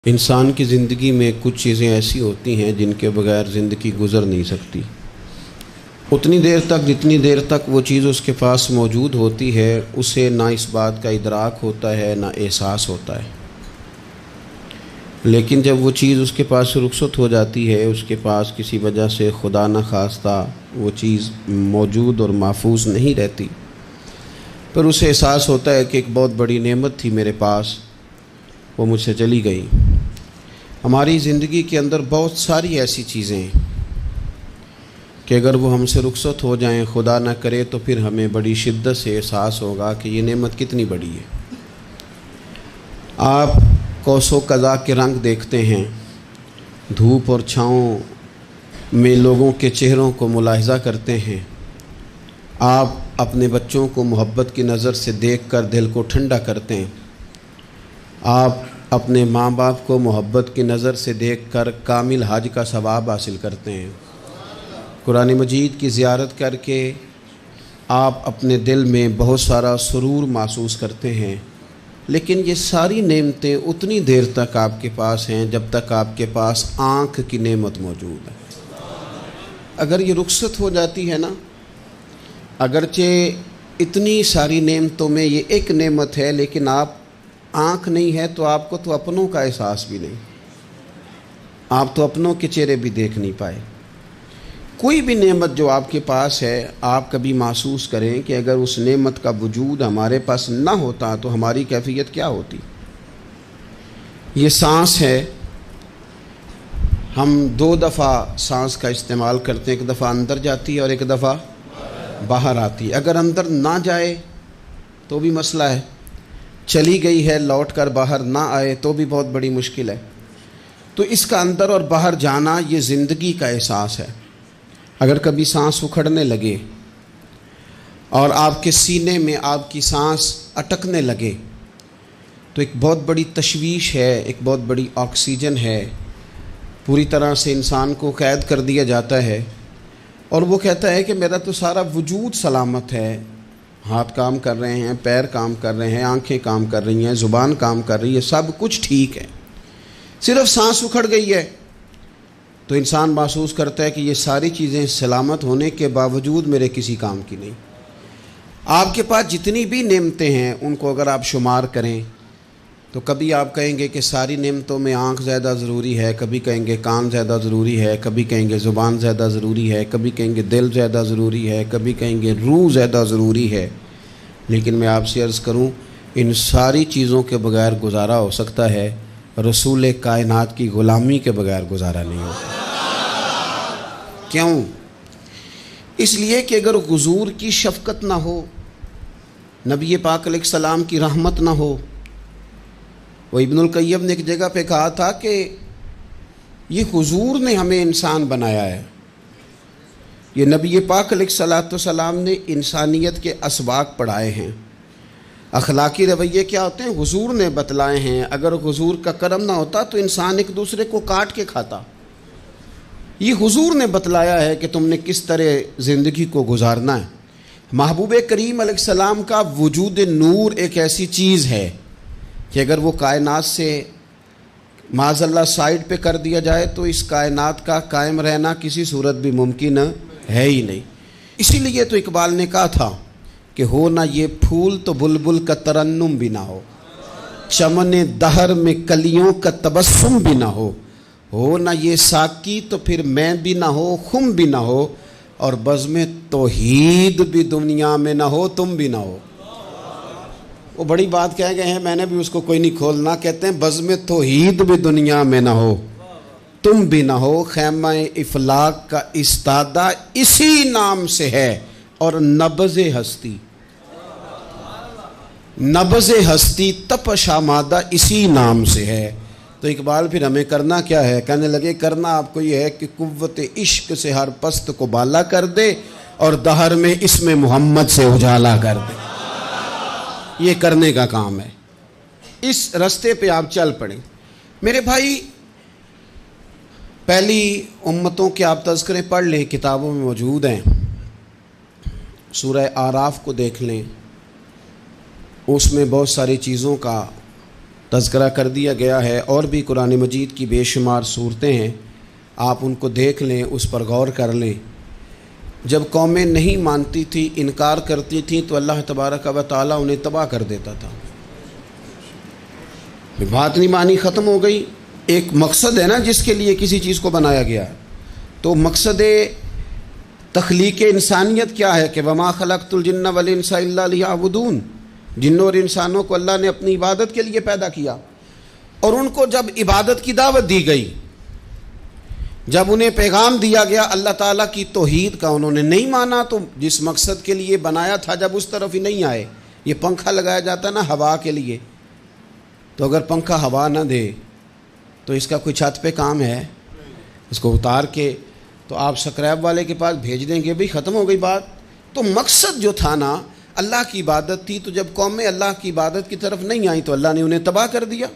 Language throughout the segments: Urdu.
انسان کی زندگی میں کچھ چیزیں ایسی ہوتی ہیں جن کے بغیر زندگی گزر نہیں سکتی۔ اتنی دیر تک جتنی دیر تک وہ چیز اس کے پاس موجود ہوتی ہے اسے نہ اس بات کا ادراک ہوتا ہے نہ احساس ہوتا ہے، لیکن جب وہ چیز اس کے پاس سے رخصت ہو جاتی ہے، اس کے پاس کسی وجہ سے خدا نہ خواستہ وہ چیز موجود اور محفوظ نہیں رہتی، پھر اسے احساس ہوتا ہے کہ ایک بہت بڑی نعمت تھی میرے پاس، وہ مجھ سے چلی گئی۔ ہماری زندگی کے اندر بہت ساری ایسی چیزیں ہیں کہ اگر وہ ہم سے رخصت ہو جائیں، خدا نہ کرے، تو پھر ہمیں بڑی شدت سے احساس ہوگا کہ یہ نعمت کتنی بڑی ہے۔ آپ کوس و قزح کے رنگ دیکھتے ہیں، دھوپ اور چھاؤں میں لوگوں کے چہروں کو ملاحظہ کرتے ہیں، آپ اپنے بچوں کو محبت کی نظر سے دیکھ کر دل کو ٹھنڈا کرتے ہیں، آپ اپنے ماں باپ کو محبت کی نظر سے دیکھ کر کامل حج کا ثواب حاصل کرتے ہیں، قرآن مجید کی زیارت کر کے آپ اپنے دل میں بہت سارا سرور محسوس کرتے ہیں، لیکن یہ ساری نعمتیں اتنی دیر تک آپ کے پاس ہیں جب تک آپ کے پاس آنکھ کی نعمت موجود ہے۔ اگر یہ رخصت ہو جاتی ہے نا، اگرچہ اتنی ساری نعمتوں میں یہ ایک نعمت ہے، لیکن آپ آنکھ نہیں ہے تو آپ کو تو اپنوں کا احساس بھی نہیں، آپ تو اپنوں کے چہرے بھی دیکھ نہیں پائے۔ کوئی بھی نعمت جو آپ کے پاس ہے، آپ کبھی محسوس کریں کہ اگر اس نعمت کا وجود ہمارے پاس نہ ہوتا تو ہماری کیفیت کیا ہوتی۔ یہ سانس ہے، ہم 2 دفعہ سانس کا استعمال کرتے ہیں، ایک دفعہ اندر جاتی ہے اور ایک دفعہ باہر آتی ہے۔ اگر اندر نہ جائے تو بھی مسئلہ ہے، چلی گئی ہے لوٹ کر باہر نہ آئے تو بھی بہت بڑی مشکل ہے۔ تو اس کا اندر اور باہر جانا یہ زندگی کا احساس ہے۔ اگر کبھی سانس اکھڑنے لگے اور آپ کے سینے میں آپ کی سانس اٹکنے لگے تو ایک بہت بڑی تشویش ہے، ایک بہت بڑی آکسیجن ہے، پوری طرح سے انسان کو قید کر دیا جاتا ہے، اور وہ کہتا ہے کہ میرا تو سارا وجود سلامت ہے، ہاتھ کام کر رہے ہیں، پیر کام کر رہے ہیں، آنکھیں کام کر رہی ہیں، زبان کام کر رہی ہے، سب کچھ ٹھیک ہے، صرف سانس اکھڑ گئی ہے۔ تو انسان محسوس کرتا ہے کہ یہ ساری چیزیں سلامت ہونے کے باوجود میرے کسی کام کی نہیں۔ آپ کے پاس جتنی بھی نعمتیں ہیں ان کو اگر آپ شمار کریں تو کبھی آپ کہیں گے کہ ساری نعمتوں میں آنکھ زیادہ ضروری ہے، کبھی کہیں گے کان زیادہ ضروری ہے، کبھی کہیں گے زبان زیادہ ضروری ہے، کبھی کہیں گے دل زیادہ ضروری ہے، کبھی کہیں گے روح زیادہ ضروری ہے، لیکن میں آپ سے عرض کروں ان ساری چیزوں کے بغیر گزارا ہو سکتا ہے، رسول کائنات کی غلامی کے بغیر گزارا نہیں ہوتا۔ کیوں؟ اس لیے کہ اگر حضور کی شفقت نہ ہو، نبی پاک علیہ السلام کی رحمت نہ ہو، وہ ابن القیم نے ایک جگہ پہ کہا تھا کہ یہ حضور نے ہمیں انسان بنایا ہے، یہ نبی پاک علیہ السلام نے انسانیت کے اسباق پڑھائے ہیں، اخلاقی رویے کیا ہوتے ہیں حضور نے بتلائے ہیں، اگر حضور کا کرم نہ ہوتا تو انسان ایک دوسرے کو کاٹ کے کھاتا۔ یہ حضور نے بتلایا ہے کہ تم نے کس طرح زندگی کو گزارنا ہے۔ محبوب کریم علیہ السلام کا وجود نور ایک ایسی چیز ہے کہ اگر وہ کائنات سے معاذ اللہ سائڈ پہ کر دیا جائے تو اس کائنات کا قائم رہنا کسی صورت بھی ممکن ہے ہی نہیں۔ اسی لیے تو اقبال نے کہا تھا کہ ہو نہ یہ پھول تو بلبل کا ترنم بھی نہ ہو، چمن دہر میں کلیوں کا تبسم بھی نہ ہو نہ یہ ساقی تو پھر میں بھی نہ ہو، خم بھی نہ ہو، اور بزم توحید بھی دنیا میں نہ ہو، تم بھی نہ ہو۔ وہ بڑی بات کہہ گئے ہیں، میں نے بھی اس کو کوئی نہیں کھولنا، کہتے ہیں بزم توحید بھی دنیا میں نہ ہو، تم بھی نہ ہو، خیمہ افلاق کا استادہ اسی نام سے ہے، اور نبض ہستی تپش آمادہ اسی نام سے ہے۔ تو اقبال پھر ہمیں کرنا کیا ہے؟ کہنے لگے کرنا آپ کو یہ ہے کہ قوت عشق سے ہر پست کو بالا کر دے اور دہر میں اسم محمد سے اجالا کر دے، یہ کرنے کا کام ہے۔ اس رستے پہ آپ چل پڑیں۔ میرے بھائی، پہلی امتوں کے آپ تذکرے پڑھ لیں، کتابوں میں موجود ہیں، سورہ اعراف کو دیکھ لیں، اس میں بہت ساری چیزوں کا تذکرہ کر دیا گیا ہے، اور بھی قرآن مجید کی بے شمار صورتیں ہیں، آپ ان کو دیکھ لیں، اس پر غور کر لیں۔ جب قومیں نہیں مانتی تھی، انکار کرتی تھیں، تو اللہ تبارک و تعالیٰ انہیں تباہ کر دیتا تھا۔ بات نہیں مانی، ختم ہو گئی۔ ایک مقصد ہے نا جس کے لیے کسی چیز کو بنایا گیا ہے، تو مقصد تخلیق انسانیت کیا ہے کہ وما خلقت الجن والانس الا لیعبدون، جنوں اور انسانوں کو اللہ نے اپنی عبادت کے لیے پیدا کیا، اور ان کو جب عبادت کی دعوت دی گئی، جب انہیں پیغام دیا گیا اللہ تعالیٰ کی توحید کا، انہوں نے نہیں مانا، تو جس مقصد کے لیے بنایا تھا جب اس طرف ہی نہیں آئے۔ یہ پنکھا لگایا جاتا نا ہوا کے لیے، تو اگر پنکھا ہوا نہ دے تو اس کا کوئی چھت پہ کام ہے؟ اس کو اتار کے تو آپ سکریب والے کے پاس بھیج دیں گے، بھئی ختم ہو گئی بات۔ تو مقصد جو تھا نا اللہ کی عبادت تھی، تو جب قومیں اللہ کی عبادت کی طرف نہیں آئیں تو اللہ نے انہیں تباہ کر دیا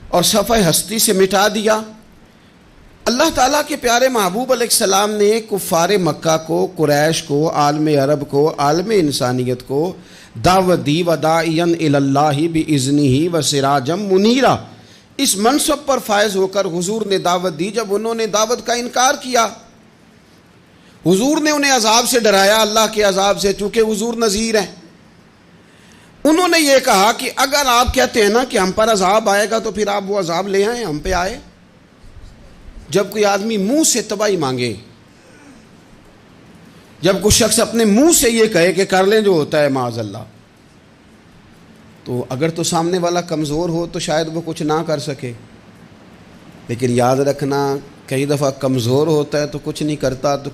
اور صفحہ ہستی سے مٹا دیا۔ اللہ تعالیٰ کے پیارے محبوب علیہ السلام نے کفار مکہ کو، قریش کو، عالم عرب کو، عالم انسانیت کو دعوت دی، وداعیا الی اللہ باذنہ وسراجا منیرا۔ اس منصب پر فائز ہو کر حضور نے دعوت دی۔ جب انہوں نے دعوت کا انکار کیا، حضور نے انہیں عذاب سے ڈرایا، اللہ کے عذاب سے، چونکہ حضور نذیر ہیں۔ انہوں نے یہ کہا کہ اگر آپ کہتے ہیں نا کہ ہم پر عذاب آئے گا تو پھر آپ وہ عذاب لے آئیں، ہم پہ آئے۔ جب کوئی آدمی منہ سے تباہی مانگے، جب کوئی شخص اپنے منہ سے یہ کہے کہ کر لیں جو ہوتا ہے معاذ اللہ، تو اگر تو سامنے والا کمزور ہو تو شاید وہ کچھ نہ کر سکے، لیکن یاد رکھنا کئی دفعہ کمزور ہوتا ہے تو کچھ نہیں کرتا، تو